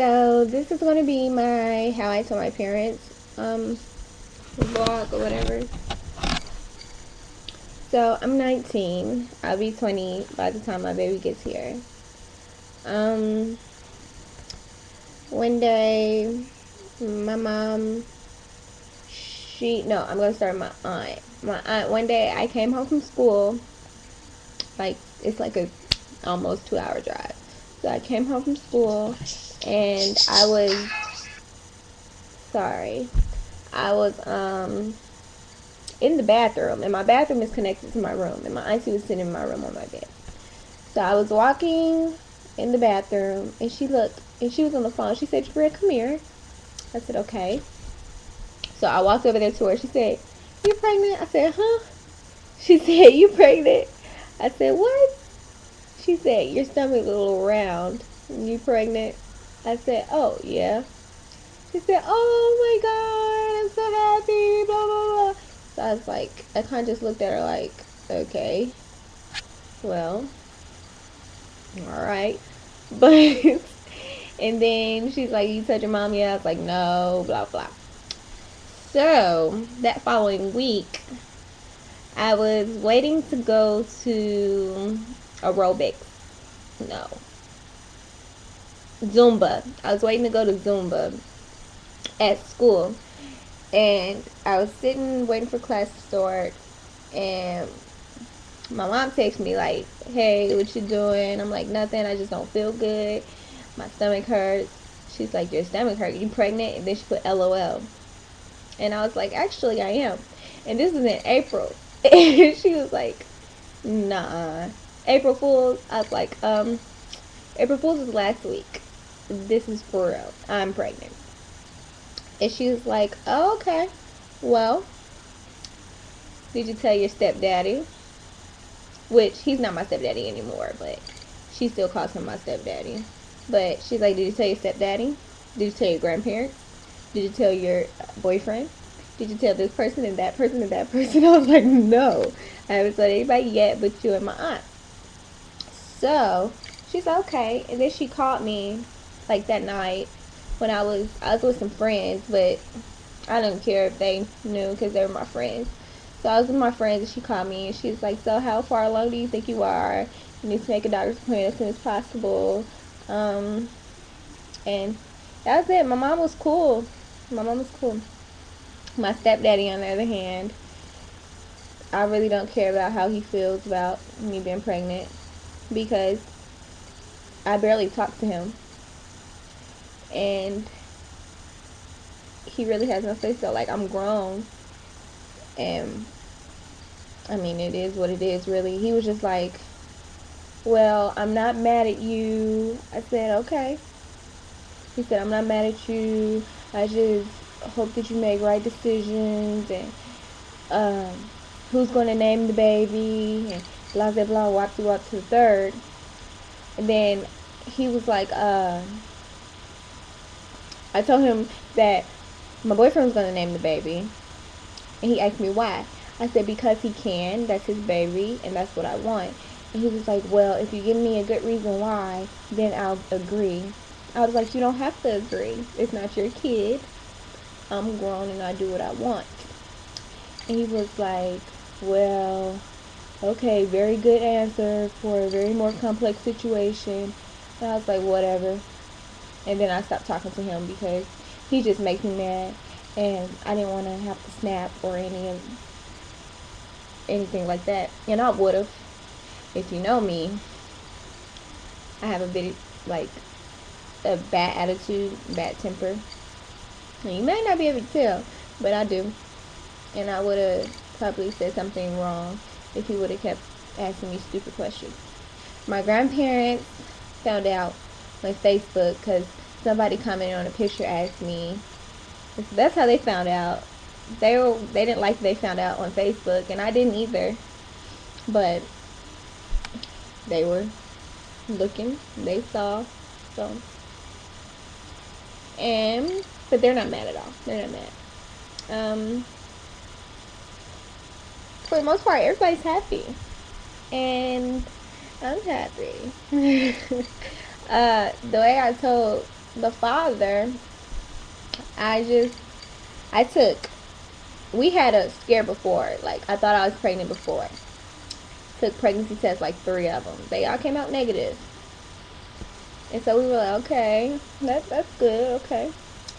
So this is gonna be my how I told my parents vlog or whatever. So I'm 19. I'll be 20 by the time my baby gets here. Um, One day, my mom, I'm gonna start with my aunt. My aunt. One day, I came home from school. Like it's like a almost 2 hour drive. So I came home from school, and I was sorry. I was in the bathroom, and my bathroom is connected to my room, and my auntie was sitting in my room on my bed. So I was walking in the bathroom, and she looked, and she was on the phone. She said, "Jabria, come here." I said, "Okay." So I walked over there to her. She said, "You pregnant?" I said, "Huh?" She said, "You pregnant?" I said, "What?" She said, "Your stomach a little round. You pregnant?" I said, "Oh, yeah." She said, "Oh my God, I'm so happy, blah, blah, blah." So I was like, I kind of just looked at her like, okay, well, all right. But, and then she's like, "You touching mommy?" I was like, "No, blah, blah." So that following week, I was waiting to go to aerobics. No, Zumba. I was waiting to go to Zumba at school. And I was sitting waiting for class to start, and my mom texted me like, "Hey, what you doing?" I'm like, "Nothing. I just don't feel good. My stomach hurts." She's like, "Your stomach hurt? You pregnant?" And then she put LOL, and I was like, "Actually, I am." And this was in April, and she was like, "Nah, April Fools." I was like, April Fools was last week. This is for real. I'm pregnant." And she was like, "Oh, okay. Well, did you tell your stepdaddy?" Which he's not my stepdaddy anymore, but she still calls him my stepdaddy. But she's like, "Did you tell your stepdaddy? Did you tell your grandparents? Did you tell your boyfriend? Did you tell this person and that person and that person?" I was like, "No, I haven't told anybody yet but you and my aunt." So she's like, "Okay." And then she called me like that night when I was with some friends, but I didn't care if they knew because they were my friends. So I was with my friends, and she called me, and she's like, "So how far along do you think you are? You need to make a doctor's appointment as soon as possible." Um, and that was it. My mom was cool. My mom was cool. My stepdaddy, on the other hand, I really don't care about how he feels about me being pregnant because I barely talk to him, and he really has no say so. Like, I'm grown, and I mean, it is what it is, really. He was just like, "Well, I'm not mad at you." I said, "Okay." He said, "I'm not mad at you. I just hope that you make right decisions, and um, who's going to name the baby, and blah, blah, blah, wop to wop to the third." And then he was like, I told him that my boyfriend was going to name the baby. And he asked me why. I said, "Because he can. That's his baby, and that's what I want." And he was like, "Well, if you give me a good reason why, then I'll agree." I was like, "You don't have to agree. It's not your kid. I'm grown and I do what I want." And he was like, "Well, okay, very good answer for a very more complex situation." And I was like, "Whatever." And then I stopped talking to him because he just makes me mad. And I didn't want to have to snap or anything like that. And I would have. If you know me, I have a bit like a bad attitude, bad temper. And you may not be able to tell, but I do. And I would have probably said something wrong if he would have kept asking me stupid questions. My grandparents found out on Facebook because somebody commented on a picture, asked me. So that's how they found out. They didn't like they found out on Facebook, and I didn't either. But they were looking, they saw, so. And but they're not mad at all. They're not mad. Um, for the most part, everybody's happy, and I'm happy. The way I told the father, I just, I took, we had a scare before. Like, I thought I was pregnant before. Took pregnancy tests, like 3 of them. They all came out negative. And so we were like, okay, that's good, okay.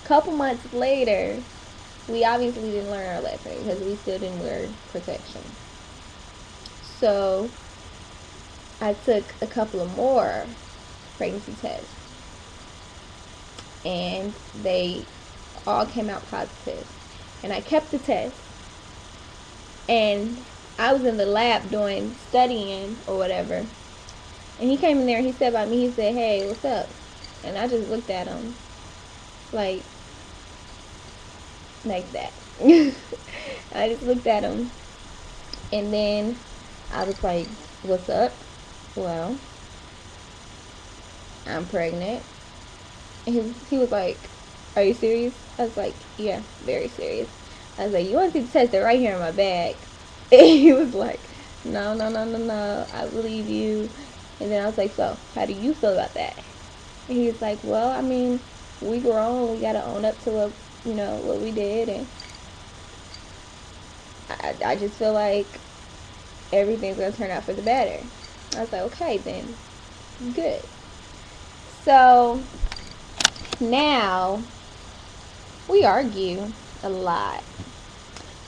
Couple months later, we obviously didn't learn our lesson because we still didn't wear protection. So I took a couple of more pregnancy tests, and they all came out positive. And I kept the test, and I was in the lab doing studying or whatever. And he came in there and he said by me, he said, "Hey, what's up?" And I just looked at him like that. I just looked at him, and then I was like, "What's up?" "Well, I'm pregnant." And he was like, "Are you serious?" I was like, "Yeah, very serious." I was like, "You want to test it right here in my bag?" And he was like, "No, no, no, no, no. I believe you." And then I was like, "So, how do you feel about that?" And he was like, "Well, I mean, we grown. We gotta own up to what we did, and I just feel like everything's gonna turn out for the better." I was like, "Okay, then, good." So now we argue a lot,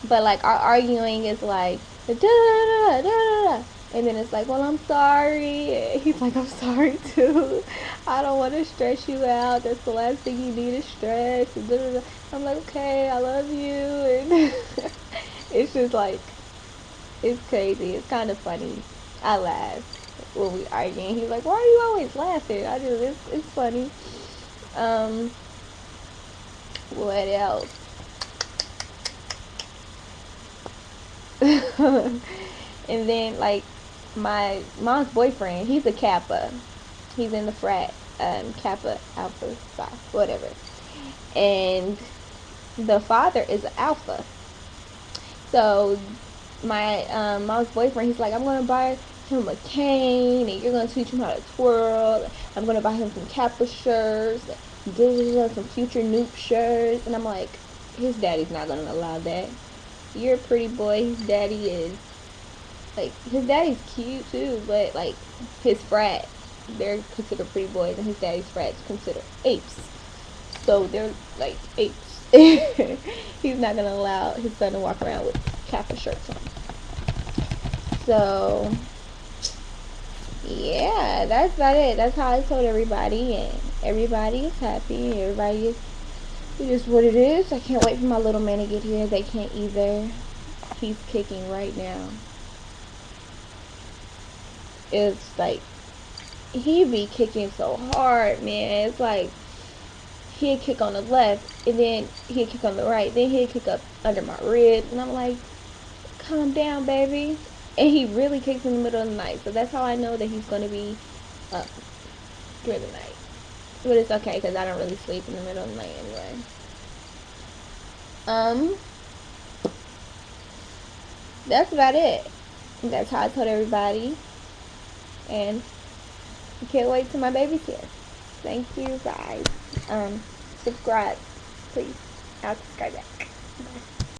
but like our arguing is like da da da da da, and then it's like, "Well, I'm sorry." He's like, "I'm sorry too. I don't want to stress you out. That's the last thing you need is stress." And da, da, da. I'm like, "Okay, I love you." And it's just like, it's crazy. It's kind of funny. I laugh when we arguing. He's like, "Why are you always laughing?" I do. It's funny. Um, what else? And then like my mom's boyfriend, he's a Kappa. He's in the frat, Kappa Alpha Psi, whatever. And the father is an Alpha. So my mom's boyfriend, he's like, "I'm gonna buy him a cane, and you're gonna teach him how to twirl. I'm gonna buy him some Kappa shirts, some Future Noop shirts." And I'm like, his daddy's not gonna allow that. You're a pretty boy. His daddy is like, his daddy's cute too, but like his frat, they're considered pretty boys, and his daddy's frat's considered apes. So they're like apes. He's not gonna allow his son to walk around with Kappa shirts on. So yeah, that's about it. That's how I told everybody, and everybody is happy. Everybody is, it is what it is. I can't wait for my little man to get here. They can't either. He's kicking right now. It's like, he be kicking so hard, man. It's like he'd kick on the left, and then he'd kick on the right, then he'd kick up under my ribs, and I'm like, "Calm down, baby." And he really kicks in the middle of the night, so that's how I know that he's gonna be up during the night. But it's okay because I don't really sleep in the middle of the night anyway. Um, that's about it. That's how I told everybody, and I can't wait till my baby's here. Thank you guys. Subscribe, please. I'll subscribe back. Bye.